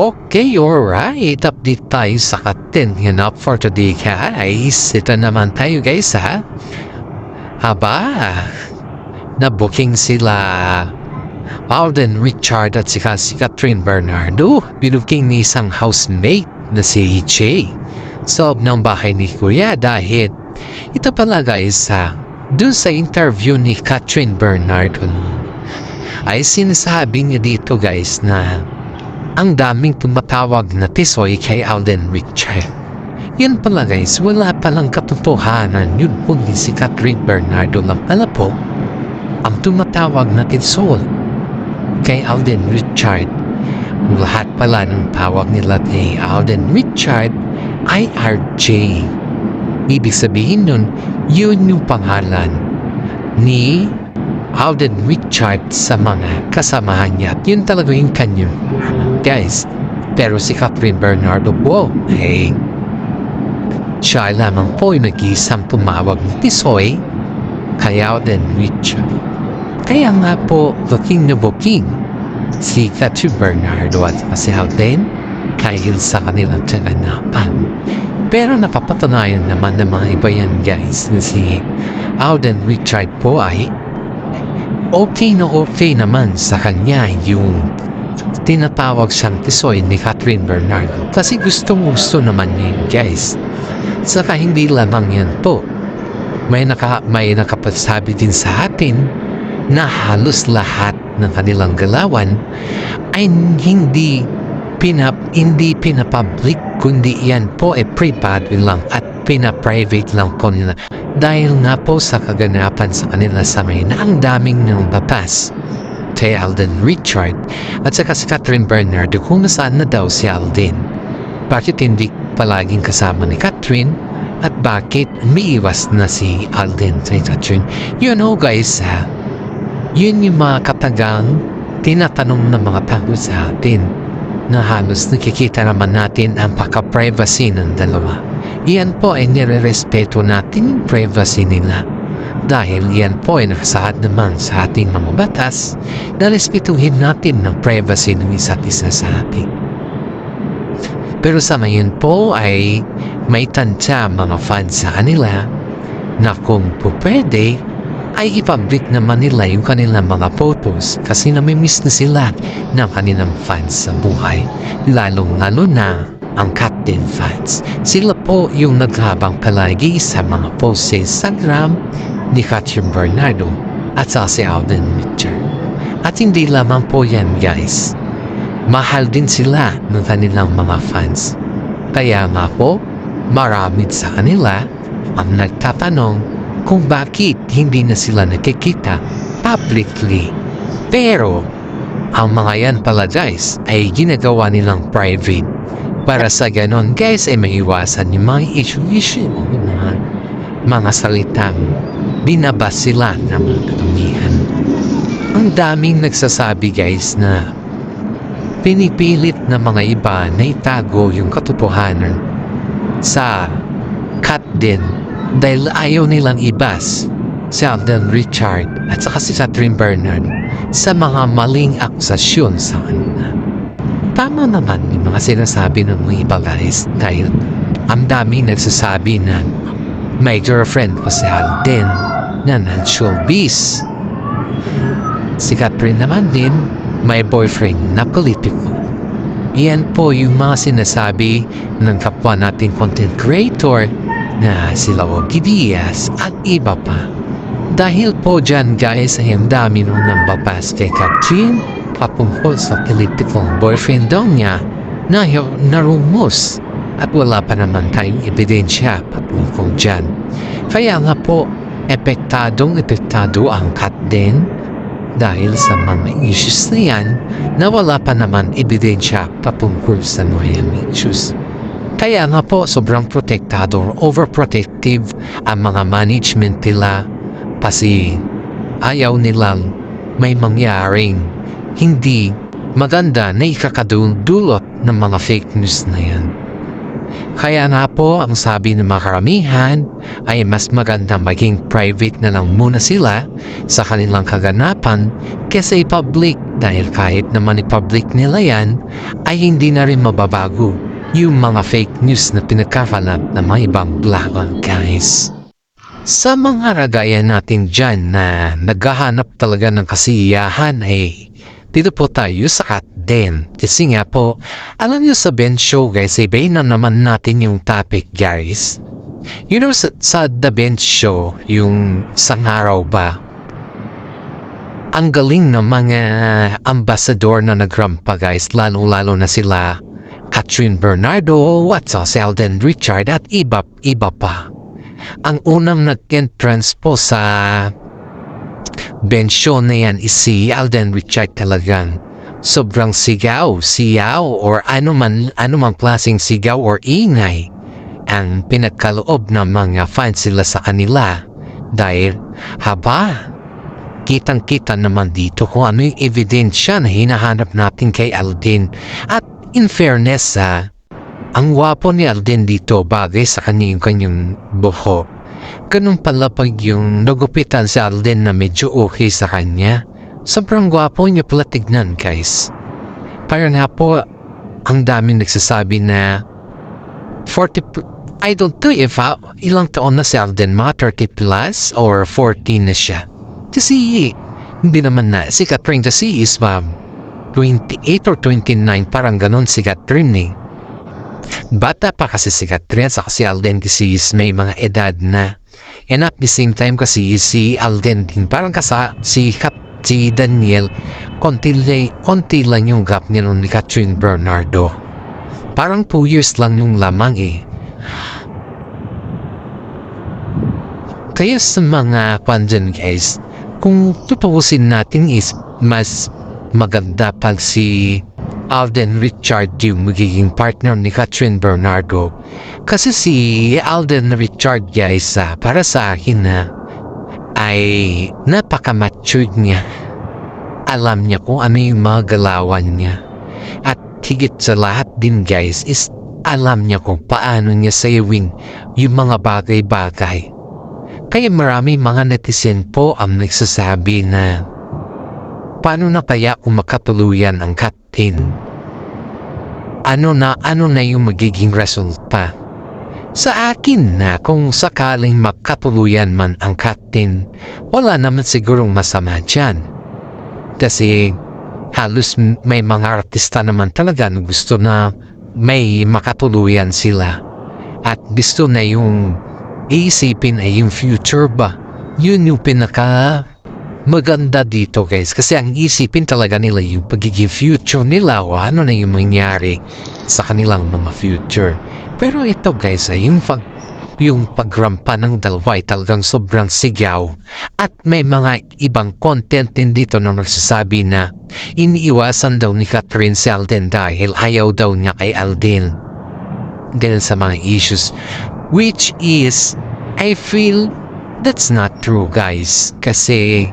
Okay, alright. Update tayo sa Kat10. Yan up for today, guys. Ito naman tayo, guys, ha? Aba, na-booking sila Alden Richard at si Catherine Bernardo. Binuking ni isang housemate na si Jay sa loob ng bahay ni Kuya dahil ito pala, guys, ha? Dun sa interview ni Catherine Bernardo ay sinasabi niya dito, guys, na ang daming tumatawag na tisoy kay Alden Richard. Yan pala, guys, wala palang katotohanan. Yun po ni si Catherine Bernardo lang pala po ang tumatawag na tisoy kay Alden Richard. Lahat pala ng tawag nila kay Alden Richard ay RJ. Ibig sabihin nun, yun yung pangalan ni Alden Richard sa mga kasamahan niya. At yun talaga yung kanya, guys. Pero si Catherine Bernardo po, hey, siya lamang po yung nag-iisang tumawag ni tisoy kay Alden Richard. Kaya nga po, booking na booking si Catherine Bernardo at si Alden kahil sa kanilang kaganapan. Pero napapatunayan naman ng mga iba yan, guys, na si Alden Richard po ay okay naman sa kanya yung tinatawag siyang tisoy ni Catherine Bernardo kasi gusto naman niya yun, guys. Saka hindi lamang yan po, may nakapasabi din sa atin na halos lahat ng kanilang galawan ay hindi pinapublic, kundi yan po ay private lang at pinaprivate lang po nila. Dahil nga po sa kaganapan sa kanila sa may na ang daming nang batas kay Alden Richard at saka si Catherine Bernardo kung nasaan na daw si Alden. Bakit hindi palaging kasama ni Catherine at bakit umiiwas na si Alden kay Catherine? You know, guys, ha? Yun yung mga katagang tinatanong ng mga tao sa atin na halos nakikita naman natin ang pagka-privacy ng dalawa. Iyan po ay nire-respeto natin yung privacy nila. Dahil yan po ay nakasaad naman sa ating mga batas na respetuhin natin ng privacy ng isa't isa sa atin. Pero sa ngayon po ay may tansya mga fans sa kanila na kung po pwede ay i-public naman nila yung kanilang mga photos kasi namimiss na sila ng kanilang fans sa buhay. Lalong-lalo na ang Kat10 fans. Sila po yung naghabang palagi sa mga posts sa Instagram ni Catherine Bernardo at sa si Alden Richard. At hindi lamang po yan, guys. Mahal din sila ng kanilang mga fans. Kaya nga po, marami sa kanila ang nagtatanong kung bakit hindi na sila nakikita publicly. Pero ang mga yan pala, guys, ay ginagawa nilang private para sa ganon, guys, ay maiwasan yung mga issue mga salitang binabas sila ng mga katumihan. Ang daming nagsasabi, guys, na pinipilit na mga iba na itago yung katotohanan sa Kat10 dahil ayaw nilang ibas si Alden Richard at saka si Catherine Bernardo sa mga maling akusasyon sa kanila. Tama naman yung mga sinasabi ng mga iba, guys, dahil ang daming nagsasabi na may girlfriend pa si Alden na non-showbiz. Si Catherine naman din may boyfriend na politiko. Iyan po yung mga sinasabi ng kapwa nating content creator na sila Ogie Diaz at iba pa. Dahil po dyan, guys, ay ang dami nung nambapas kay Catherine patungkol sa political boyfriend daw niya na narumos at wala pa naman tayong ebidensya patungkol dyan. Kaya nga po, epektado ang Kat10 dahil sa mga issues na yan na wala pa naman ebidensya patungkol sa mga issues. Kaya nga po, sobrang protektado or overprotective ang mga management nila kasi ayaw nilang may mangyaring hindi maganda na ikakadulot ng mga fake news na yan. Kaya nga po ang sabi ng mga karamihan ay mas maganda maging private na lang muna sila sa kanilang kaganapan kaysa i-public dahil kahit naman i-public nila yan ay hindi na rin mababago yung mga fake news na pinagkakalat ng mga ibang blogger guys. Sa mga ragayan natin dyan na naghahanap talaga ng kasiyahan ay dito po tayo sa Kat Den. Kasi nga po, alam nyo sa bench show guys, ibayin na naman natin yung topic guys. You know sa The Bench Show, yung isang araw ba, ang galing ng mga ambasador na nagrampa guys, lalo-lalo na sila Catherine Bernardo, si Alden Richard at iba pa. Ang unang nag-entrance po sa bench show na yan is si Alden Richard talagang sobrang sigaw or anumang klaseng sigaw or ingay ang pinagkaloob ng mga fans sila sa kanila dahil kitang-kita naman dito kung ano yung ebidensya na hinahanap natin kay Alden. At in fairness ang wapo ni Alden dito bagay sa kanyang buhok. Ganun pala pag yung nagupitan si Alden na medyo okay sa kanya. Sobrang gwapo niya pala tignan guys. Parang nga po, ang daming nagsasabi na 40, I don't know if ilang taon na si Alden, mga 30 plus or 14 na siya. Kasi hindi naman na, si Catherine kasi is 28 or 29, parang ganon si Catherine eh. Bata pa kasi si Catherine sa si Alden kasi is may mga edad na. And at the same time kasi si Alden din parang si Daniel konti lang yung gap niya ni Catherine Bernardo. Parang 2 years lang yung lamang eh. Kaya sa mga pandyan guys, kung tutuusin natin is mas maganda pag si Alden Richard yung magiging partner ni Catherine Bernardo. Kasi si Alden Richard guys, para sa akin ay napaka-matured niya. Alam niya kung ano yung mga galawan niya. At higit sa lahat din guys is alam niya kung paano niya sayawin yung mga bagay-bagay. Kaya marami mga netizen po ang nagsasabi na paano na kaya kung makatuluyan ang Kat Den? Ano na yung magiging resulta? Sa akin na kung sakaling makatuluyan man ang Kat Den, wala naman sigurong masama dyan. Kasi halos may mga artista naman talaga na gusto na may makatuluyan sila. At gusto na yung iisipin ay yung future ba? Yun yung pinaka maganda dito guys. Kasi ang isipin talaga nila yung pagiging future nila o ano na yung mangyari sa kanilang mga future. Pero ito guys ay yung pagrampa ng dalawa ay talagang sobrang sigaw. At may mga ibang content din dito na nagsasabi na iniiwasan daw ni Catherine si Alden dahil ayaw daw niya kay Alden. Dahil sa mga issues. Which is, I feel that's not true guys. Kasi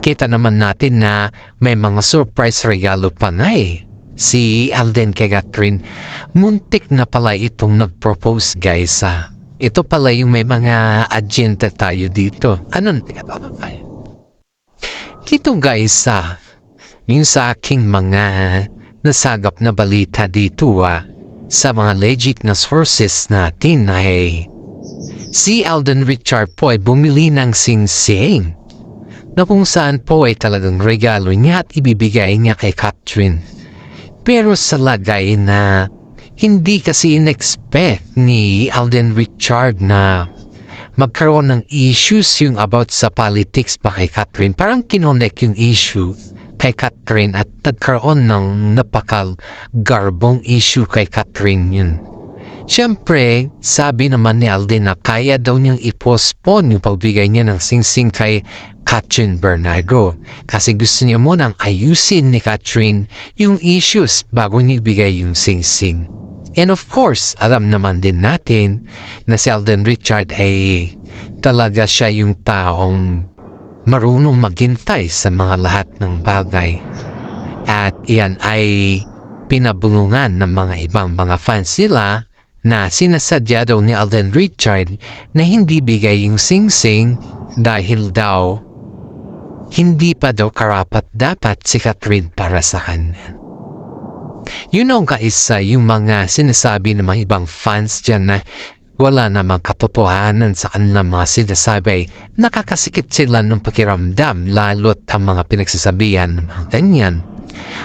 kita naman natin na may mga surprise regalo pa na eh. Si Alden kay Catherine, muntik na pala itong nag-propose guys Ito pala yung may mga agenda tayo dito. Ano? Ito guys yung sa aking mga nasagap na balita dito sa mga legit na sources natin ay si Alden Richard po ay bumili ng singsing na kung saan po ay talagang regalo niya at ibibigay niya kay Catherine. Pero sa lagay na hindi kasi in-expect ni Alden Richard na magkaroon ng issues yung about sa politics pa kay Catherine. Parang kinonek yung issue kay Catherine at nagkaroon ng napakagarbong issue kay Catherine yun. Siyempre, sabi naman ni Alden na kaya daw niyang i-postpone yung pagbigay niya ng singsing kay Catherine Bernardo kasi gusto niya munang ayusin ni Catherine yung issues bago niya ibigay yung singsing. And of course, alam naman din natin na si Alden Richard ay talaga siya yung taong marunong maghintay sa mga lahat ng bagay. At iyan ay pinabulungan ng mga ibang mga fans nila na sinasadya daw ni Alden Richard na hindi bigay yung sing-sing dahil daw hindi pa daw karapat dapat si Catherine para sa kanya. You know guys, yung mga sinasabi ng mga ibang fans dyan na wala namang katotohanan sa kanilang mga sinasabi, nakakasikip sila ng pakiramdam lalo't ang mga pinagsasabihan ng mga ganyan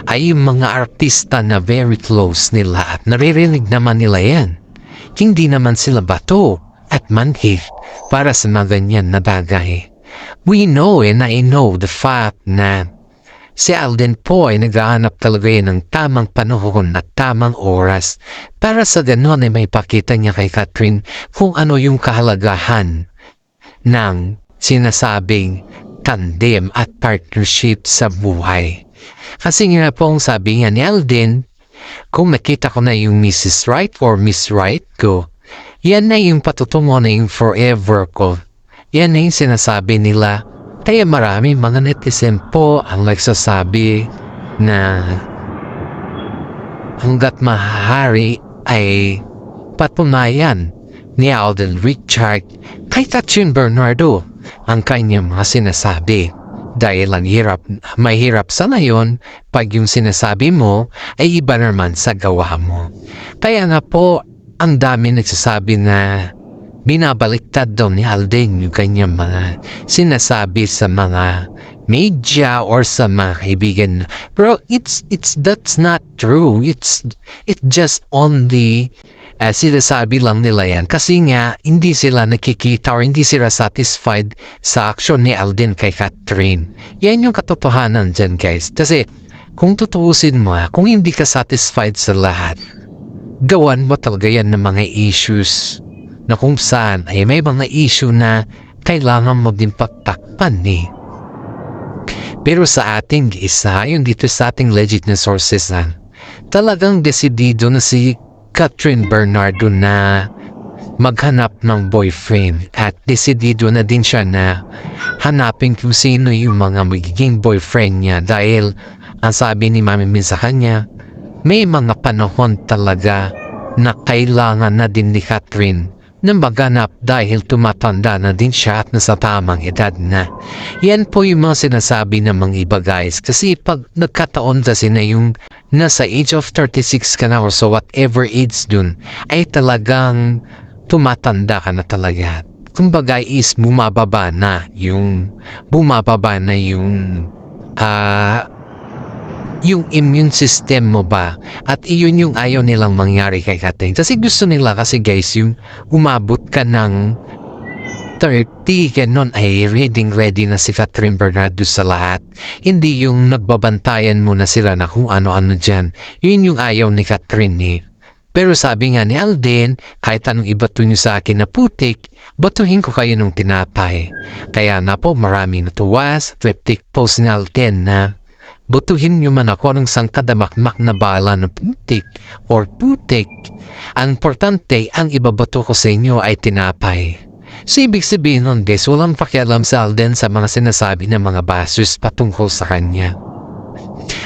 ay yung mga artista na very close nila at naririnig naman nila yan. Hindi naman sila bato at manhid para sa mga ganyan na bagay. We know and I know the fact na si Alden po ay naghahanap talaga ng tamang panahon at tamang oras para sa ganon ay may pakita niya kay Catherine kung ano yung kahalagahan ng sinasabing tandem at partnership sa buhay. Kasi nga po ang sabi nga ni Alden, kung nakita ko na yung Mrs. Right or Miss Right ko, yan na yung patutungo na yung forever ko. Yan na yung sinasabi nila. Kaya marami mga netizen po ang nagsasabi na hanggat mahari ay patunayan ni Alden Richard kay Catherine Bernardo ang kanyang mga sinasabi. Dahil ang mahirap sana yun pag yung sinasabi mo ay iba naman sa gawa mo. Kaya nga po ang dami nagsasabi na binabaliktad daw ni Alden yung kanyang mga sinasabi sa mga media or sa mga kaibigan. Pero that's not true. It just only sinasabi lang nila yan kasi nga hindi sila nakikita or hindi sila satisfied sa action ni Alden kay Catherine. Yan yung katotohanan dyan guys. Kasi kung tutuusin mo, kung hindi ka satisfied sa lahat, gawan mo talaga yan ng mga issues na kung saan ay may mga issue na kailangan mo din pagtakpan eh. Pero sa ating isa, yung dito sa ating legit na sources talagang desidido na si Catherine Bernardo na maghanap ng boyfriend at desidido na din siya na hanapin kung sino yung mga magiging boyfriend niya dahil ang sabi ni Mami Min sa kanya, may mga panahon talaga na kailangan na din ni Catherine na maghanap dahil tumatanda na din siya at nasa tamang edad na. Yan po yung mga sinasabi ng mga iba guys kasi pag nagkataon kasi na yung nasa age of 36 ka na or so whatever age dun ay talagang tumatanda ka na talaga. Kumbaga is bumababa na yung immune system mo ba at iyon yung ayaw nilang mangyari kay Catherine kasi gusto nila kasi guys yung umabot ka ng 30 ganon ay ready na si Catherine Bernardo sa lahat, hindi yung nagbabantayan mo na sila na kung ano-ano dyan. Yun yung ayaw ni Catherine eh. Pero sabi nga ni Alden, kahit anong ibato nyo sa akin na putik, batuhin ko kayo ng tinapay. Kaya na po maraming natuwa sa triptych post ni Alden na butuhin nyo man ako ng sangkadamakmak na bala ng putik or putik. Ang importante, ang ibabato ko sa inyo ay tinapay. So, ibig sabihin nun guys, walang pakialam sa Alden sa mga sinasabi ng mga bastos patungkol sa kanya.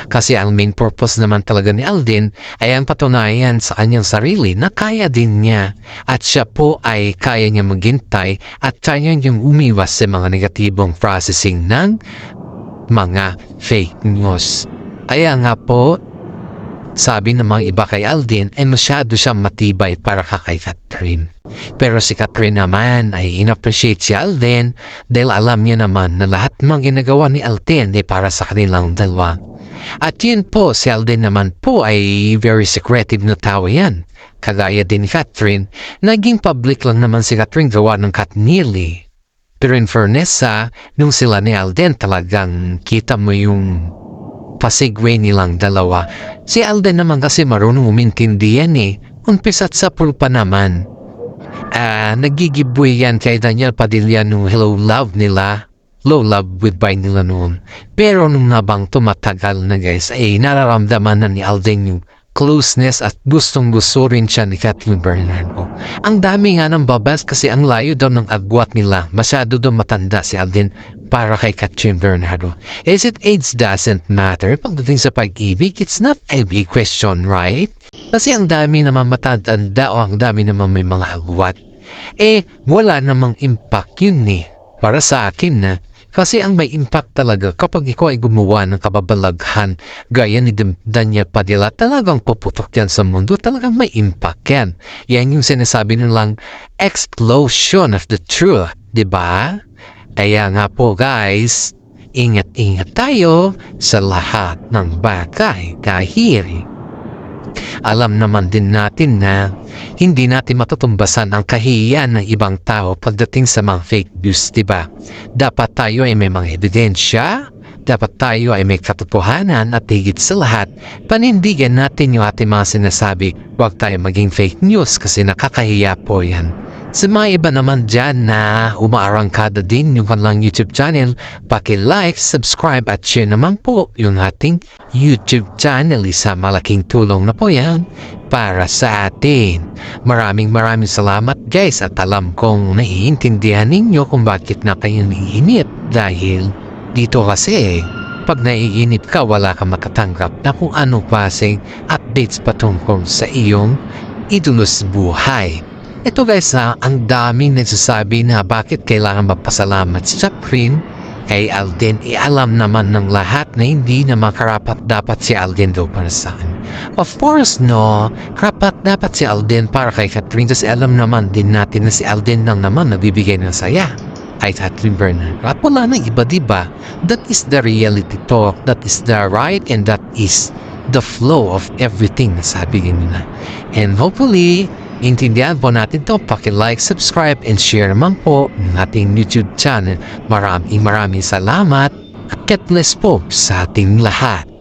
Kasi ang main purpose naman talaga ni Alden ay ang patunayan sa kanyang sarili na kaya din niya at siya po ay kaya niya maghintay at kaya niyang umiwas sa mga negatibong processing ng mga fake news. Kaya nga po, sabi ng mga iba kay Alden ay masyado siyang matibay para kay Catherine. Pero si Catherine naman ay inappreciate si Alden dahil alam niya naman na lahat ng ginagawa ni Alden ay para sa kanilang dalawa. At yun po, si Alden naman po ay very secretive na tao yan. Kagaya din ni Catherine, naging public lang naman si Catherine gawa ng Katnili. Pero in fairness nung sila ni Alden talagang kita mo yung pasigway nilang dalawa. Si Alden naman kasi marunong umintindi yan eh. Umpisa't sa pulpa naman. Nagigibwe yan kay Daniel Padilla nung Hello Love nila. Low love goodbye nila noon. Pero nung nabang tumatagal na guys ay nararamdaman na ni Alden yung closeness at gustong-gusto rin siya ni Catherine Bernardo. Ang dami nga ng babas kasi ang layo daw ng agwat nila. Masyado daw matanda si Alden para kay Catherine Bernardo. Is it age doesn't matter? Pagdating sa pag-ibig, it's not a big question, right? Kasi ang dami naman matatanda o ang dami naman may mga agwat. Wala namang impact yun para sa akin na. Kasi ang may impact talaga kapag ikaw ay gumawa ng kababalaghan gaya ni Daniel Padilla, talagang puputok yan sa mundo, talagang may impact yan. Yan yung sinasabi nilang explosion of the truth, di ba? Kaya nga po guys, ingat-ingat tayo sa lahat ng bagay kahiri. Alam naman din natin na hindi natin matutumbasan ang kahihiyan ng ibang tao pagdating sa mga fake news, diba? Dapat tayo ay may mga ebidensya, dapat tayo ay may katotohanan at higit sa lahat, panindigan natin yung ating mga sinasabi. Huwag tayo maging fake news kasi nakakahiya po yan. Sa mga iba naman dyan na umaarangkada din yung kanilang YouTube channel, paki-like, subscribe at share naman po yung ating YouTube channel. Isa malaking tulong na po yan para sa atin. Maraming salamat guys at alam kong naiintindihan ninyo kung bakit na kayo naiinip dahil dito kasi pag naiinip ka wala kang makatanggap na kung ano klaseng updates patungkol sa iyong idulos buhay. Ito guys ang daming nagsasabi na bakit kailangan magpasalamat sa Chaplin kay Alden. Alam naman ng lahat na hindi na makarapat dapat si Alden daw para saan. Of course no, karapat dapat si Alden para kay Catherine kasi alam naman din natin na si Alden lang naman nagbibigay ng saya kay Catherine Bernardo. At wala na iba diba? That is the reality talk, that is the right and that is the flow of everything na sabi nila. And hopefully, intindihan po natin to. Paki-like, subscribe, and share naman po ng ating YouTube channel. Maraming salamat at God bless po sa ating lahat.